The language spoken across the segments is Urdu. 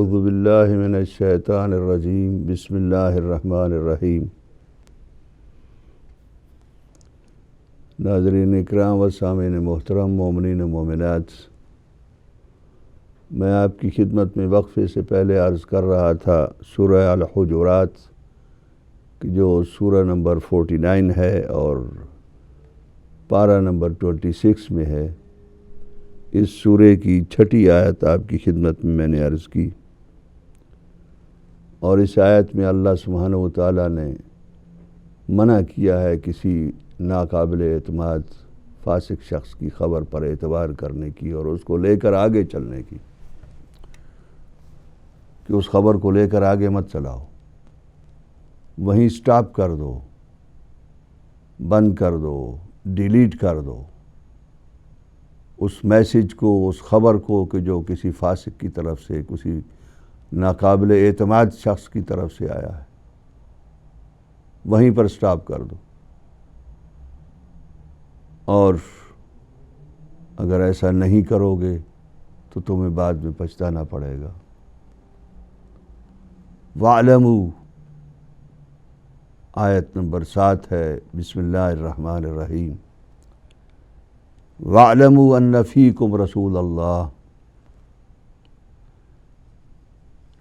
اعوذ باللہ من الشیطان الرجیم بسم اللہ الرحمن الرحیم۔ ناظرین اکرام و سامعین محترم، مومنین و مومنات، میں آپ کی خدمت میں وقفے سے پہلے عرض کر رہا تھا سورہ الحجرات جو سورہ نمبر 49 ہے اور پارہ نمبر 26 میں ہے۔ اس سورے کی 6ٹھی آیت آپ کی خدمت میں نے عرض کی، اور اس آیت میں اللہ سبحانہ و تعالیٰ نے منع کیا ہے کسی ناقابل اعتماد فاسق شخص کی خبر پر اعتبار کرنے کی اور اس کو لے کر آگے چلنے کی، کہ اس خبر کو لے کر آگے مت چلاؤ، وہیں سٹاپ کر دو، بند کر دو، ڈیلیٹ کر دو اس میسج کو، اس خبر کو کہ جو کسی فاسق کی طرف سے، کسی ناقابل اعتماد شخص کی طرف سے آیا ہے، وہیں پر سٹاپ کر دو۔ اور اگر ایسا نہیں کرو گے تو تمہیں بعد میں پچھتانا پڑے گا۔ وَاعْلَمُوا آیت نمبر 7 ہے، بسم اللہ الرحمن الرحیم۔ وَاعْلَمُوا أَنَّ فِيكُمْ رَسُولَ اللَّهِ،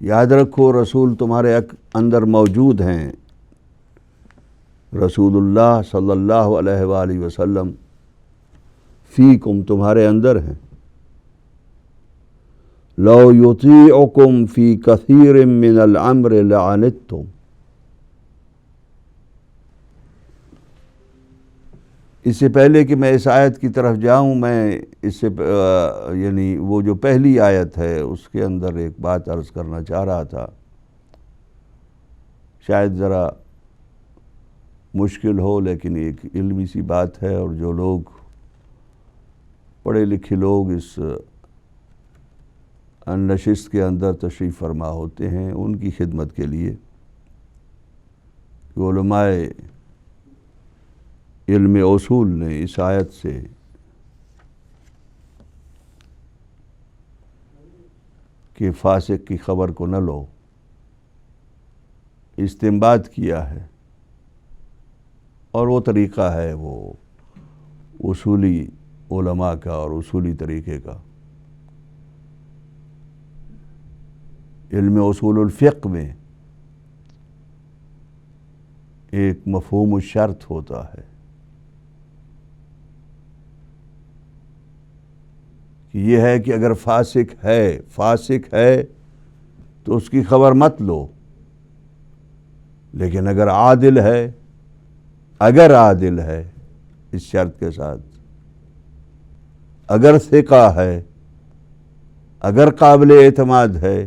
یاد رکھو رسول تمہارے اندر موجود ہیں، رسول اللہ صلی اللہ علیہ وآلہ وسلم، فیکم تمہارے اندر ہیں، لو یطیعکم فی کثیر من الامر لعنتم، اس سے پہلے کہ میں اس آیت کی طرف جاؤں، میں اس سے یعنی وہ جو پہلی آیت ہے اس کے اندر ایک بات عرض کرنا چاہ رہا تھا، شاید ذرا مشکل ہو لیکن ایک علمی سی بات ہے، اور جو لوگ پڑھے لکھے لوگ اس نشست کے اندر تشریف فرما ہوتے ہیں ان کی خدمت کے لیے، علماء علم اصول نے اس آیت سے کہ فاسق کی خبر کو نہ لو استنباط کیا ہے، اور وہ طریقہ ہے وہ اصولی علماء کا اور اصولی طریقے کا۔ علم اصول الفقہ میں ایک مفہوم الشرط ہوتا ہے کہ یہ ہے کہ اگر فاسق ہے تو اس کی خبر مت لو، لیکن اگر عادل ہے اس شرط کے ساتھ، اگر ثقہ ہے، اگر قابل اعتماد ہے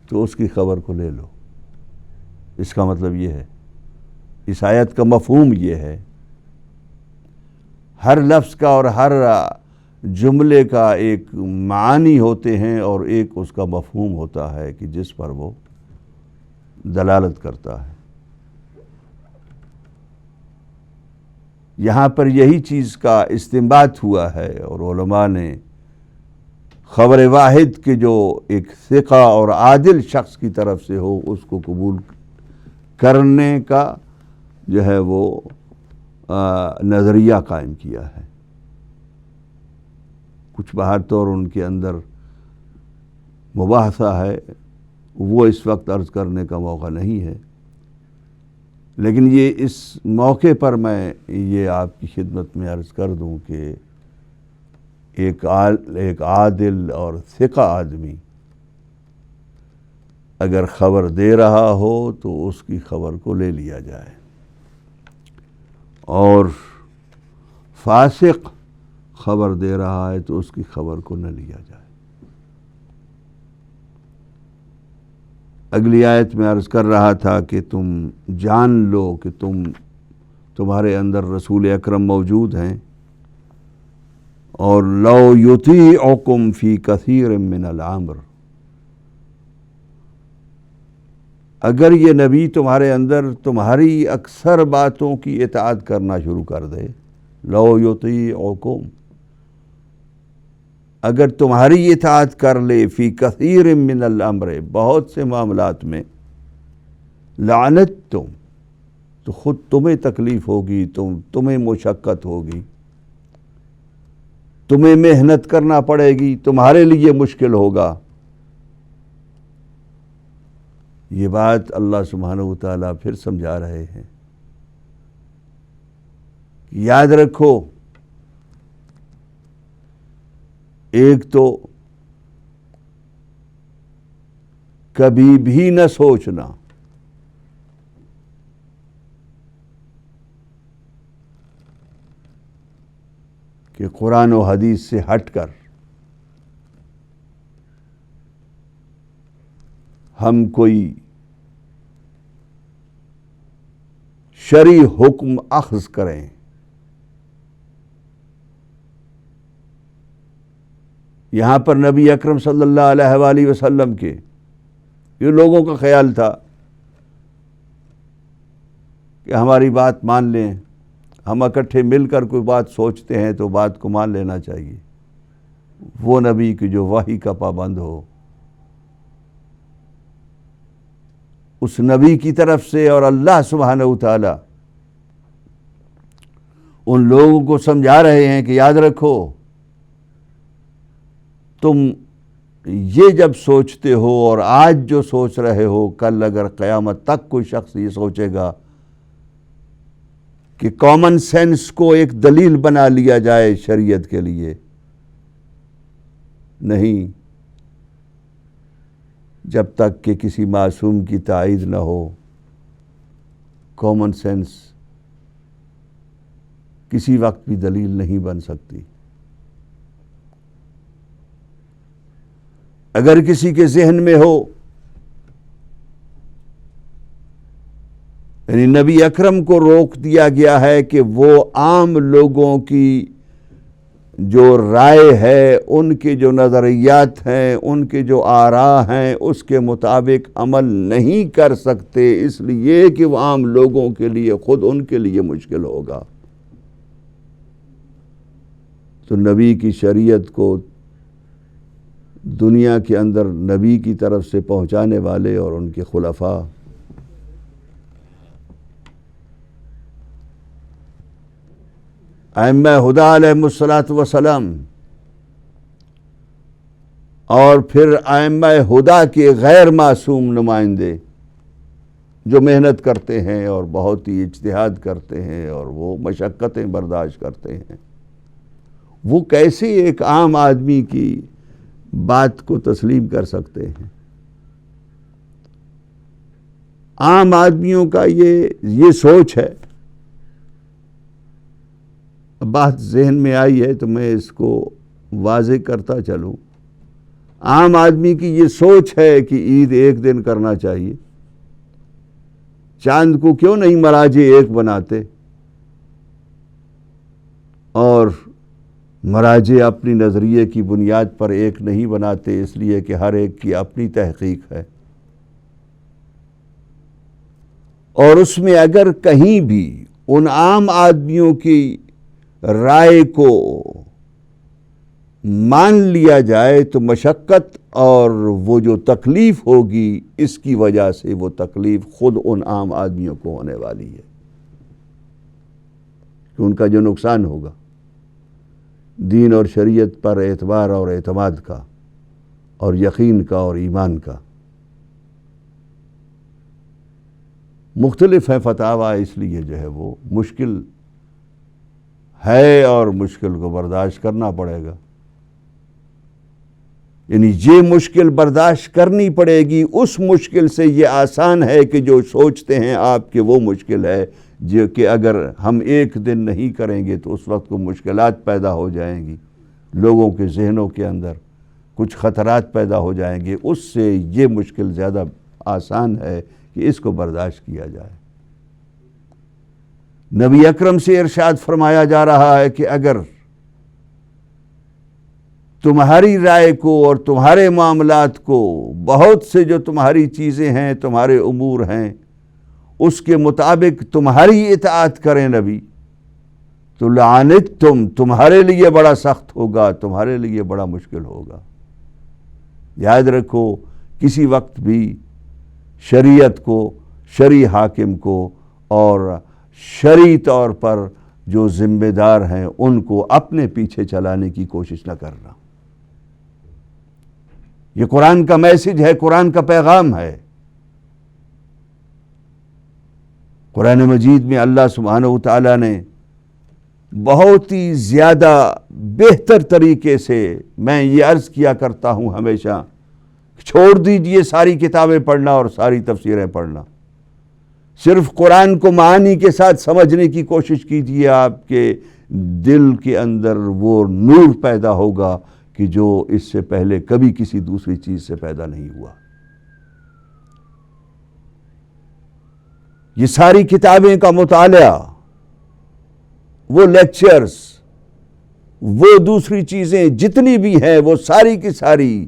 تو اس کی خبر کو لے لو۔ اس کا مطلب یہ ہے، اس آیت کا مفہوم یہ ہے، ہر لفظ کا اور ہر جملے کا ایک معانی ہوتے ہیں اور ایک اس کا مفہوم ہوتا ہے کہ جس پر وہ دلالت کرتا ہے۔ یہاں پر یہی چیز کا استنباط ہوا ہے، اور علماء نے خبر واحد کے جو ایک ثقہ اور عادل شخص کی طرف سے ہو اس کو قبول کرنے کا جو ہے وہ نظریہ قائم کیا ہے۔ کچھ بہر طور ان کے اندر مباحثہ ہے، وہ اس وقت عرض کرنے کا موقع نہیں ہے، لیکن یہ اس موقع پر میں یہ آپ کی خدمت میں عرض کر دوں کہ ایک عادل اور ثقہ آدمی اگر خبر دے رہا ہو تو اس کی خبر کو لے لیا جائے، اور فاسق خبر دے رہا ہے تو اس کی خبر کو نہ لیا جائے۔ اگلی آیت میں عرض کر رہا تھا کہ تم جان لو کہ تمہارے اندر رسول اکرم موجود ہیں، اور لو یطیعکم فی کثیر من الامر، اگر یہ نبی تمہارے اندر تمہاری اکثر باتوں کی اطاعت کرنا شروع کر دے، لو یطیعکم اگر تمہاری اطاعت کر لے فی کثیر من الامر، بہت سے معاملات میں، لعنتم، تو خود تمہیں تکلیف ہوگی، تمہیں مشقت ہوگی، تمہیں محنت کرنا پڑے گی، تمہارے لیے مشکل ہوگا۔ یہ بات اللہ سبحانہ وتعالیٰ پھر سمجھا رہے ہیں۔ یاد رکھو، ایک تو کبھی بھی نہ سوچنا کہ قرآن و حدیث سے ہٹ کر ہم کوئی شرعی حکم اخذ کریں۔ یہاں پر نبی اکرم صلی اللہ علیہ وآلہ وسلم کے یہ لوگوں کا خیال تھا کہ ہماری بات مان لیں، ہم اکٹھے مل کر کوئی بات سوچتے ہیں تو بات کو مان لینا چاہیے۔ وہ نبی کی جو وحی کا پابند ہو، اس نبی کی طرف سے، اور اللہ سبحانہ وتعالی ان لوگوں کو سمجھا رہے ہیں کہ یاد رکھو، تم یہ جب سوچتے ہو اور آج جو سوچ رہے ہو، کل اگر قیامت تک کوئی شخص یہ سوچے گا کہ کامن سینس کو ایک دلیل بنا لیا جائے شریعت کے لیے، نہیں، جب تک کہ کسی معصوم کی تائید نہ ہو، کامن سینس کسی وقت بھی دلیل نہیں بن سکتی۔ اگر کسی کے ذہن میں ہو، یعنی نبی اکرم کو روک دیا گیا ہے کہ وہ عام لوگوں کی جو رائے ہے، ان کے جو نظریات ہیں، ان کے جو آراء ہیں، اس کے مطابق عمل نہیں کر سکتے، اس لیے کہ وہ عام لوگوں کے لیے، خود ان کے لیے مشکل ہوگا۔ تو نبی کی شریعت کو دنیا کے اندر نبی کی طرف سے پہنچانے والے اور ان کے خلفاء ائمہ ہدی علیہم الصلاۃ والسلام، اور پھر ائمہ ہدی کے غیر معصوم نمائندے جو محنت کرتے ہیں اور بہت ہی اجتہاد کرتے ہیں اور وہ مشقتیں برداشت کرتے ہیں، وہ کیسے ایک عام آدمی کی بات کو تسلیم کر سکتے ہیں؟ عام آدمیوں کا یہ سوچ ہے۔ بات ذہن میں آئی ہے تو میں اس کو واضح کرتا چلوں۔ عام آدمی کی یہ سوچ ہے کہ عید ایک دن کرنا چاہیے، چاند کو کیوں نہیں مراجع ایک بناتے، اور مراجع اپنی نظریے کی بنیاد پر ایک نہیں بناتے، اس لیے کہ ہر ایک کی اپنی تحقیق ہے، اور اس میں اگر کہیں بھی ان عام آدمیوں کی رائے کو مان لیا جائے تو مشقت اور وہ جو تکلیف ہوگی، اس کی وجہ سے وہ تکلیف خود ان عام آدمیوں کو ہونے والی ہے، کہ ان کا جو نقصان ہوگا دین اور شریعت پر اعتبار اور اعتماد کا اور یقین کا اور ایمان کا۔ مختلف ہیں فتاویٰ، اس لیے جو ہے وہ مشکل ہے اور مشکل کو برداشت کرنا پڑے گا۔ یعنی یہ مشکل برداشت کرنی پڑے گی، اس مشکل سے یہ آسان ہے کہ جو سوچتے ہیں آپ کہ وہ مشکل ہے، جو کہ اگر ہم ایک دن نہیں کریں گے تو اس وقت کو مشکلات پیدا ہو جائیں گی، لوگوں کے ذہنوں کے اندر کچھ خطرات پیدا ہو جائیں گے، اس سے یہ مشکل زیادہ آسان ہے کہ اس کو برداشت کیا جائے۔ نبی اکرم سے ارشاد فرمایا جا رہا ہے کہ اگر تمہاری رائے کو اور تمہارے معاملات کو، بہت سے جو تمہاری چیزیں ہیں، تمہارے امور ہیں، اس کے مطابق تمہاری اطاعت کریں نبی، تو لعنتم تمہارے لیے بڑا سخت ہوگا، تمہارے لیے بڑا مشکل ہوگا۔ یاد رکھو کسی وقت بھی شریعت کو، شرعی حاکم کو اور شرعی طور پر جو ذمہ دار ہیں ان کو اپنے پیچھے چلانے کی کوشش نہ کرنا۔ یہ قرآن کا میسج ہے، قرآن کا پیغام ہے۔ قرآن مجید میں اللہ سبحانہ وتعالیٰ نے بہت ہی زیادہ بہتر طریقے سے، میں یہ عرض کیا کرتا ہوں ہمیشہ، چھوڑ دیجئے ساری کتابیں پڑھنا اور ساری تفسیریں پڑھنا، صرف قرآن کو معانی کے ساتھ سمجھنے کی کوشش کیجئے، آپ کے دل کے اندر وہ نور پیدا ہوگا کہ جو اس سے پہلے کبھی کسی دوسری چیز سے پیدا نہیں ہوا۔ یہ ساری کتابیں کا مطالعہ، وہ لیکچرز، وہ دوسری چیزیں جتنی بھی ہیں، وہ ساری کی ساری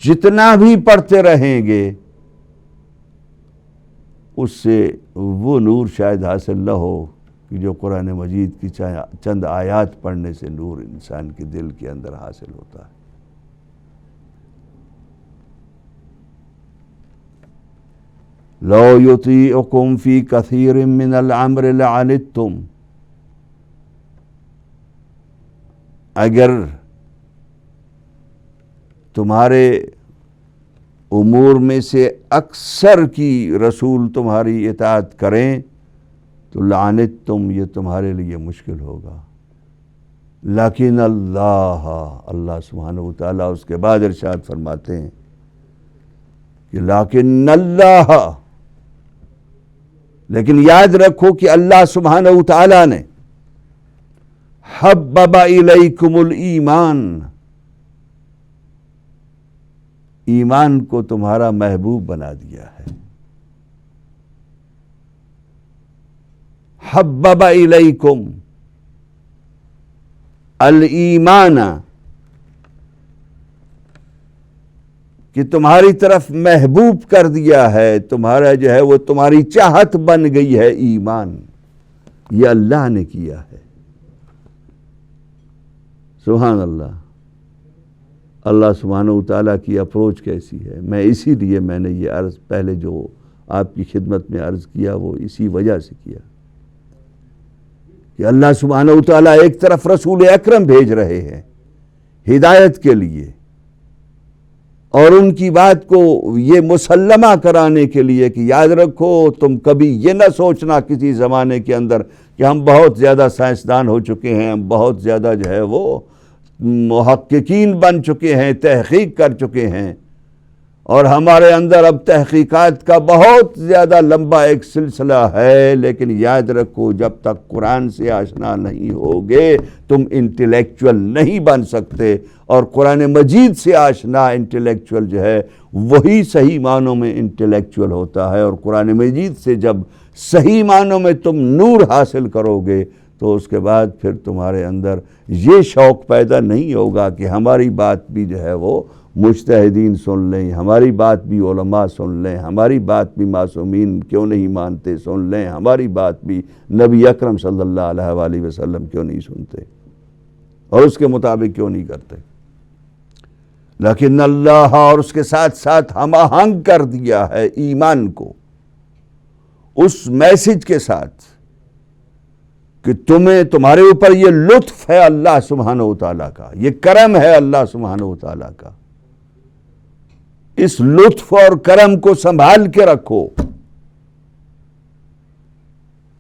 جتنا بھی پڑھتے رہیں گے اس سے وہ نور شاید حاصل نہ ہو کہ جو قرآن مجید کی چند آیات پڑھنے سے نور انسان کے دل کے اندر حاصل ہوتا ہے۔ لو یطیعکم فی کثیر من الامر لعنتم، اگر تمہارے امور میں سے اکثر کی رسول تمہاری اطاعت کریں تو لعنتم، یہ تمہارے لیے مشکل ہوگا۔ لیکن اللہ سبحانہ وتعالیٰ اس کے بعد ارشاد فرماتے ہیں کہ لیکن اللہ، لیکن یاد رکھو کہ اللہ سبحانہ وتعالیٰ نے حبب الیکم الایمان، ایمان کو تمہارا محبوب بنا دیا ہے۔ حبب الیکم الایمان، کہ تمہاری طرف محبوب کر دیا ہے، تمہارا جو ہے وہ تمہاری چاہت بن گئی ہے ایمان، یہ اللہ نے کیا ہے۔ سبحان اللہ۔ اللہ سبحانہ وتعالیٰ کی اپروچ کیسی ہے، میں اسی لیے میں نے یہ عرض پہلے جو آپ کی خدمت میں عرض کیا وہ اسی وجہ سے کیا کہ اللہ سبحانہ وتعالیٰ ایک طرف رسول اکرم بھیج رہے ہیں ہدایت کے لیے اور ان کی بات کو یہ مسلمہ کرانے کے لیے کہ یاد رکھو تم کبھی یہ نہ سوچنا کسی زمانے کے اندر کہ ہم بہت زیادہ سائنسدان ہو چکے ہیں، ہم بہت زیادہ جو ہے وہ محققین بن چکے ہیں، تحقیق کر چکے ہیں اور ہمارے اندر اب تحقیقات کا بہت زیادہ لمبا ایک سلسلہ ہے، لیکن یاد رکھو جب تک قرآن سے آشنا نہیں ہوگے تم انٹلیکچول نہیں بن سکتے، اور قرآن مجید سے آشنا انٹلیکچول جو ہے وہی صحیح معنوں میں انٹلیکچول ہوتا ہے، اور قرآن مجید سے جب صحیح معنوں میں تم نور حاصل کرو گے تو اس کے بعد پھر تمہارے اندر یہ شوق پیدا نہیں ہوگا کہ ہماری بات بھی جو ہے وہ مجتہدین سن لیں، ہماری بات بھی علماء سن لیں، ہماری بات بھی معصومین کیوں نہیں مانتے سن لیں، ہماری بات بھی نبی اکرم صلی اللہ علیہ وآلہ وسلم کیوں نہیں سنتے اور اس کے مطابق کیوں نہیں کرتے۔ لیکن اللہ اور اس کے ساتھ ساتھ ہم آہنگ کر دیا ہے ایمان کو اس میسج کے ساتھ کہ تمہارے اوپر یہ لطف ہے اللہ سبحانہ وتعالیٰ کا، یہ کرم ہے اللہ سبحانہ وتعالیٰ کا، اس لطف اور کرم کو سنبھال کے رکھو۔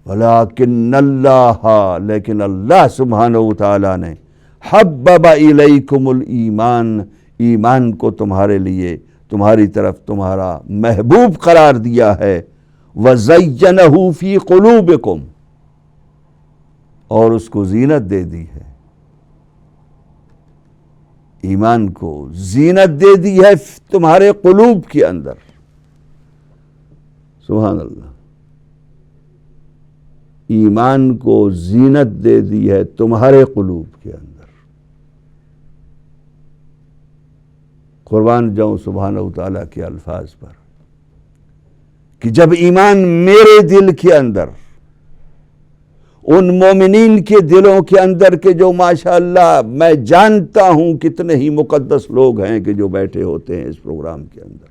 ولیکن اللہ، لیکن اللہ سبحانہ وتعالیٰ نے حبب الیکم الایمان، ایمان کو تمہارے لیے تمہاری طرف تمہارا محبوب قرار دیا ہے، وزینہ فی قلوبکم، اور اس کو زینت دے دی ہے، ایمان کو زینت دے دی ہے تمہارے قلوب کے اندر۔ سبحان اللہ، ایمان کو زینت دے دی ہے تمہارے قلوب کے اندر۔ قربان جاؤں سبحانہ وتعالیٰ کے الفاظ پر کہ جب ایمان میرے دل کے اندر ان مومنین کے دلوں کے اندر کہ جو ماشاءاللہ میں جانتا ہوں کتنے ہی مقدس لوگ ہیں کہ جو بیٹھے ہوتے ہیں اس پروگرام کے اندر،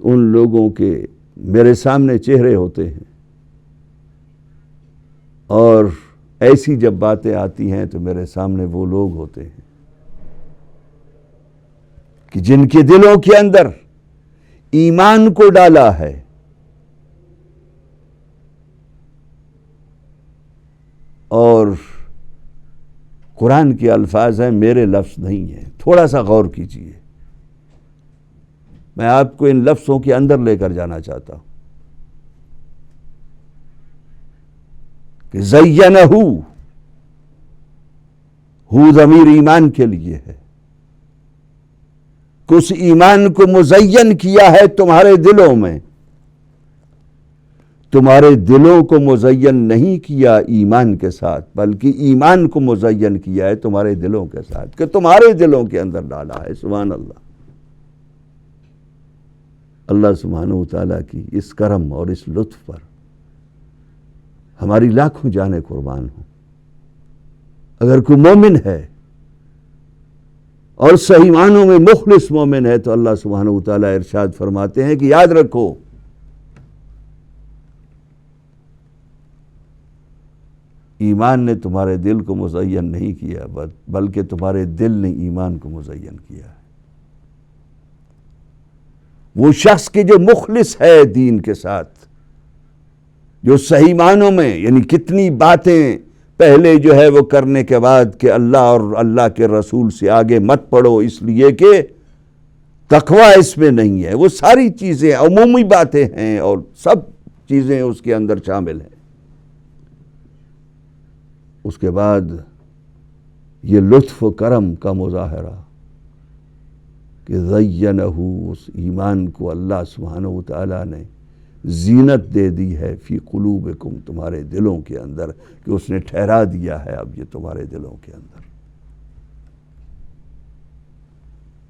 ان لوگوں کے میرے سامنے چہرے ہوتے ہیں، اور ایسی جب باتیں آتی ہیں تو میرے سامنے وہ لوگ ہوتے ہیں کہ جن کے دلوں کے اندر ایمان کو ڈالا ہے، اور قرآن کے الفاظ ہیں، میرے لفظ نہیں ہیں۔ تھوڑا سا غور کیجئے، میں آپ کو ان لفظوں کے اندر لے کر جانا چاہتا ہوں کہ زینہ، ضمیر ایمان کے لیے ہے، کہ اس ایمان کو مزین کیا ہے تمہارے دلوں میں۔ تمہارے دلوں کو مزین نہیں کیا ایمان کے ساتھ، بلکہ ایمان کو مزین کیا ہے تمہارے دلوں کے ساتھ، کہ تمہارے دلوں کے اندر ڈالا ہے۔ سبحان اللہ۔ اللہ سبحانہ وتعالیٰ کی اس کرم اور اس لطف پر ہماری لاکھوں جانیں قربان ہوں۔ اگر کوئی مومن ہے اور صحیح معنوں میں مخلص مومن ہے تو اللہ سبحانہ وتعالیٰ ارشاد فرماتے ہیں کہ یاد رکھو، ایمان نے تمہارے دل کو مزین نہیں کیا، بلکہ تمہارے دل نے ایمان کو مزین کیا ہے۔ وہ شخص کے جو مخلص ہے دین کے ساتھ، جو صحیح معنوں میں، یعنی کتنی باتیں پہلے جو ہے وہ کرنے کے بعد کہ اللہ اور اللہ کے رسول سے آگے مت پڑھو اس لیے کہ تقویٰ اس میں نہیں ہے، وہ ساری چیزیں عمومی باتیں ہیں اور سب چیزیں اس کے اندر شامل ہیں۔ اس کے بعد یہ لطف و کرم کا مظاہرہ کہ زینہ، اس ایمان کو اللہ سبحانہ وتعالیٰ نے زینت دے دی ہے فی قلوبکم، تمہارے دلوں کے اندر، کہ اس نے ٹھہرا دیا ہے اب یہ تمہارے دلوں کے اندر۔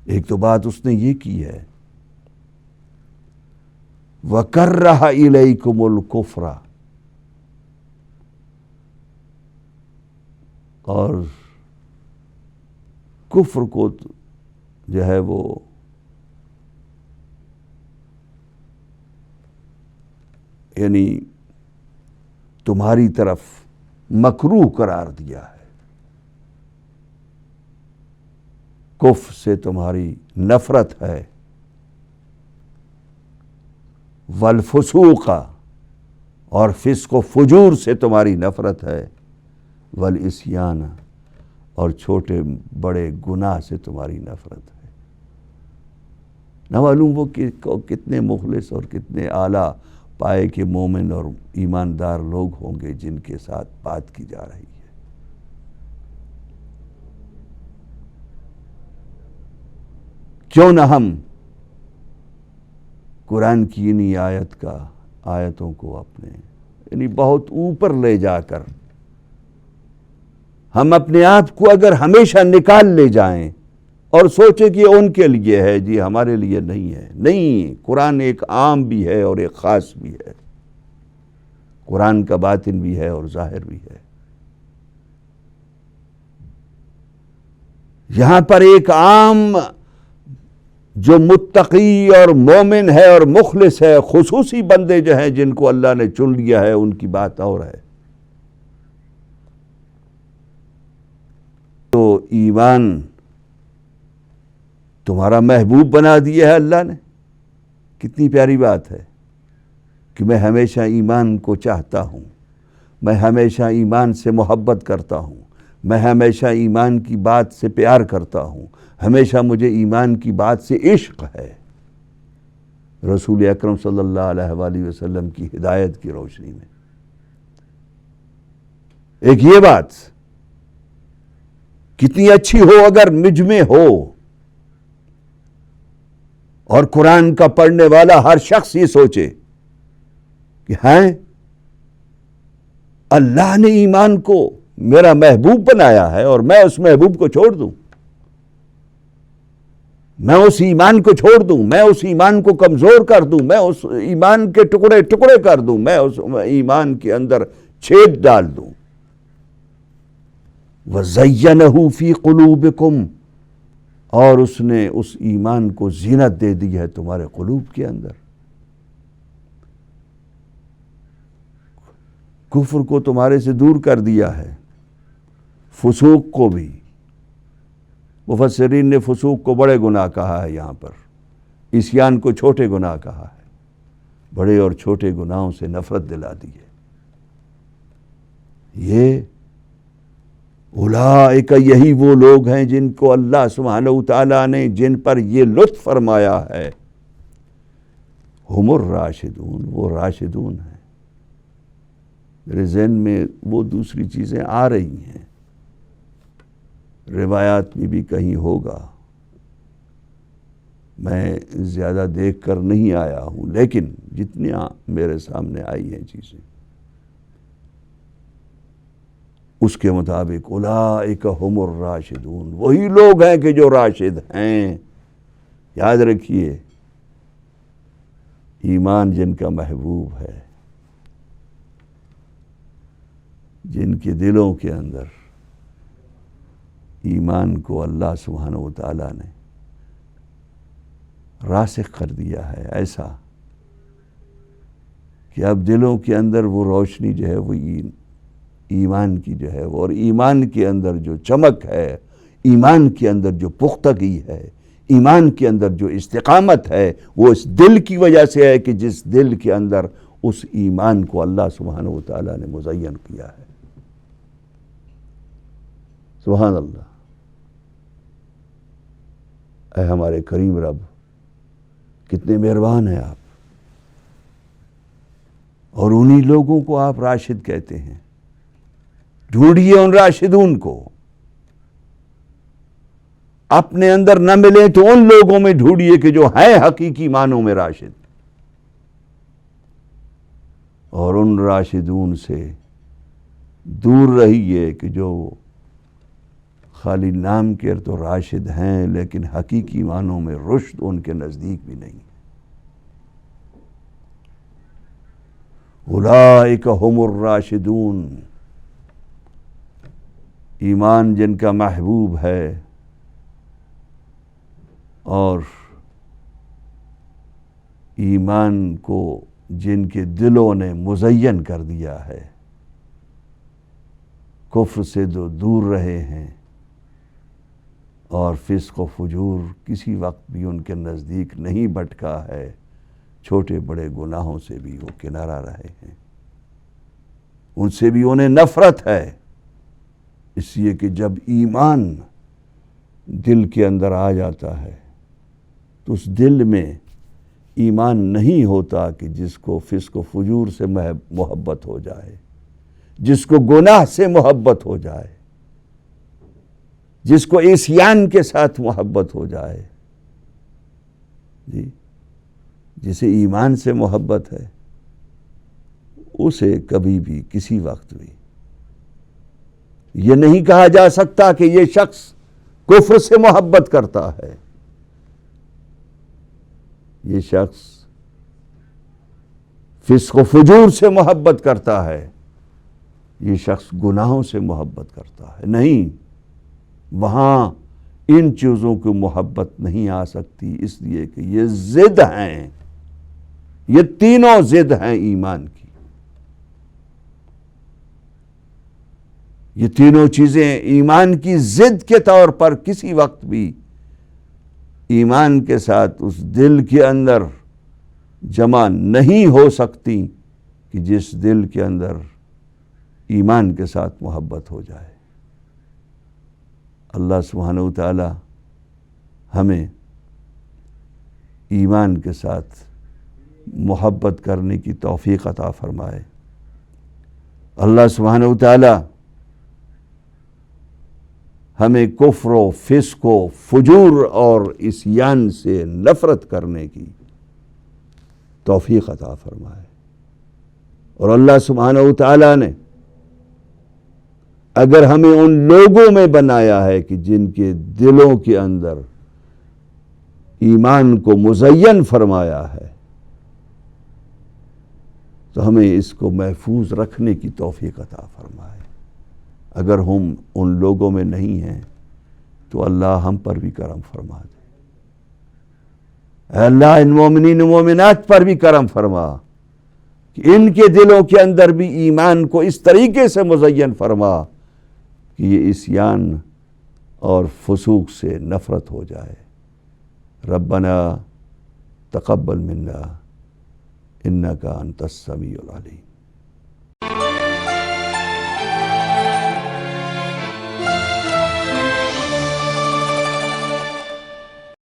ایک تو بات اس نے یہ کی ہے، وَكَرَّهَ إِلَيْكُمُ الْكُفْرَ، اور کفر کو جو ہے وہ یعنی تمہاری طرف مکروہ قرار دیا ہے، کفر سے تمہاری نفرت ہے، والفسوق، اور فسق و فجور سے تمہاری نفرت ہے، والعصیان، اور چھوٹے بڑے گناہ سے تمہاری نفرت ہے۔ نہ معلوم وہ کتنے مخلص اور کتنے اعلیٰ پائے کے مومن اور ایماندار لوگ ہوں گے جن کے ساتھ بات کی جا رہی ہے۔ کیوں نہ ہم قرآن کی انہی آیتوں کو اپنے یعنی بہت اوپر لے جا کر ہم اپنے آپ کو اگر ہمیشہ نکال لے جائیں اور سوچیں کہ یہ ان کے لیے ہے، جی ہمارے لیے نہیں ہے۔ نہیں، قرآن ایک عام بھی ہے اور ایک خاص بھی ہے، قرآن کا باطن بھی ہے اور ظاہر بھی ہے۔ یہاں پر ایک عام جو متقی اور مومن ہے اور مخلص ہے، خصوصی بندے جو ہیں جن کو اللہ نے چن لیا ہے، ان کی بات اور ہے۔ تو ایمان تمہارا محبوب بنا دیا ہے اللہ نے۔ کتنی پیاری بات ہے کہ میں ہمیشہ ایمان کو چاہتا ہوں، میں ہمیشہ ایمان سے محبت کرتا ہوں، میں ہمیشہ ایمان کی بات سے پیار کرتا ہوں، ہمیشہ مجھے ایمان کی بات سے عشق ہے۔ رسول اکرم صلی اللہ علیہ وآلہ وسلم کی ہدایت کی روشنی میں ایک یہ بات کتنی اچھی ہو اگر مجھ میں ہو، اور قرآن کا پڑھنے والا ہر شخص یہ سوچے کہ ہیں اللہ نے ایمان کو میرا محبوب بنایا ہے اور میں اس محبوب کو چھوڑ دوں۔ میں اس ایمان کو چھوڑ دوں، میں اس ایمان کو کمزور کر دوں، میں اس ایمان کے ٹکڑے ٹکڑے کر دوں، میں اس ایمان کے اندر چھید ڈال دوں۔ وَزَيَّنَهُ فِي قُلُوبِكُمْ، اور اس نے اس ایمان کو زینت دے دی ہے تمہارے قلوب کے اندر۔ کفر کو تمہارے سے دور کر دیا ہے، فسوق کو بھی۔ مفسرین نے فسوق کو بڑے گناہ کہا ہے، یہاں پر عصیان کو چھوٹے گناہ کہا ہے۔ بڑے اور چھوٹے گناہوں سے نفرت دلا دی ہے۔ یہ اولئک، یہی وہ لوگ ہیں جن کو اللہ سبحانہ وتعالیٰ نے، جن پر یہ لطف فرمایا ہے، ہم الراشدون، وہ راشدون ہیں۔ میرے ذہن میں وہ دوسری چیزیں آ رہی ہیں، روایات میں بھی کہیں ہوگا، میں زیادہ دیکھ کر نہیں آیا ہوں، لیکن جتنی میرے سامنے آئی ہیں چیزیں، اس کے مطابق اولئک ہم الراشدون، وہی لوگ ہیں کہ جو راشد ہیں۔ یاد رکھیے، ایمان جن کا محبوب ہے، جن کے دلوں کے اندر ایمان کو اللہ سبحانہ وتعالیٰ نے راسخ کر دیا ہے، ایسا کہ اب دلوں کے اندر وہ روشنی جو ہے وہ ایمان کی جو ہے، اور ایمان کے اندر جو چمک ہے، ایمان کے اندر جو پختگی ہے، ایمان کے اندر جو استقامت ہے، وہ اس دل کی وجہ سے ہے کہ جس دل کے اندر اس ایمان کو اللہ سبحانہ وتعالیٰ نے مزین کیا ہے۔ سبحان اللہ۔ اے ہمارے کریم رب، کتنے مہربان ہیں آپ، اور انہی لوگوں کو آپ راشد کہتے ہیں۔ ڈھونڈیے ان راشدون کو، اپنے اندر نہ ملیں تو ان لوگوں میں ڈھونڈیے کہ جو ہیں حقیقی معنوں میں راشد، اور ان راشدون سے دور رہیے کہ جو خالی نام کے تو راشد ہیں لیکن حقیقی معنوں میں رشد ان کے نزدیک بھی نہیں۔ اولئک ہم الراشدون، ایمان جن کا محبوب ہے اور ایمان کو جن کے دلوں نے مزین کر دیا ہے، کفر سے دور رہے ہیں، اور فسق و فجور کسی وقت بھی ان کے نزدیک نہیں بھٹکا ہے، چھوٹے بڑے گناہوں سے بھی وہ کنارہ رہے ہیں، ان سے بھی انہیں نفرت ہے، اس لیے کہ جب ایمان دل کے اندر آ جاتا ہے تو اس دل میں ایمان نہیں ہوتا کہ جس کو فسق و فجور سے محبت ہو جائے، جس کو گناہ سے محبت ہو جائے، جس کو عصیان کے ساتھ محبت ہو جائے، جی جسے ایمان سے محبت ہے، اسے کبھی بھی کسی وقت بھی یہ نہیں کہا جا سکتا کہ یہ شخص کفر سے محبت کرتا ہے، یہ شخص فسق و فجور سے محبت کرتا ہے، یہ شخص گناہوں سے محبت کرتا ہے۔ نہیں، وہاں ان چیزوں کی محبت نہیں آ سکتی، اس لیے کہ یہ ضد ہیں، یہ تینوں ضد ہیں ایمان کی۔ یہ تینوں چیزیں ایمان کی ضد کے طور پر کسی وقت بھی ایمان کے ساتھ اس دل کے اندر جمع نہیں ہو سکتی کہ جس دل کے اندر ایمان کے ساتھ محبت ہو جائے۔ اللہ سبحانہ وتعالی ہمیں ایمان کے ساتھ محبت کرنے کی توفیق عطا فرمائے۔ اللہ سبحانہ وتعالی ہمیں کفر و فسق و فجور اور عصیان سے نفرت کرنے کی توفیق عطا فرمائے۔ اور اللہ سبحانہ وتعالی نے اگر ہمیں ان لوگوں میں بنایا ہے کہ جن کے دلوں کے اندر ایمان کو مزین فرمایا ہے، تو ہمیں اس کو محفوظ رکھنے کی توفیق عطا فرمائے۔ اگر ہم ان لوگوں میں نہیں ہیں تو اللہ ہم پر بھی کرم فرما دے۔ اے اللہ ان مومنین و مومنات پر بھی کرم فرما کہ ان کے دلوں کے اندر بھی ایمان کو اس طریقے سے مزین فرما کہ یہ عصیان اور فسوق سے نفرت ہو جائے۔ ربنا تقبل منا انک انت السمیع العلیم۔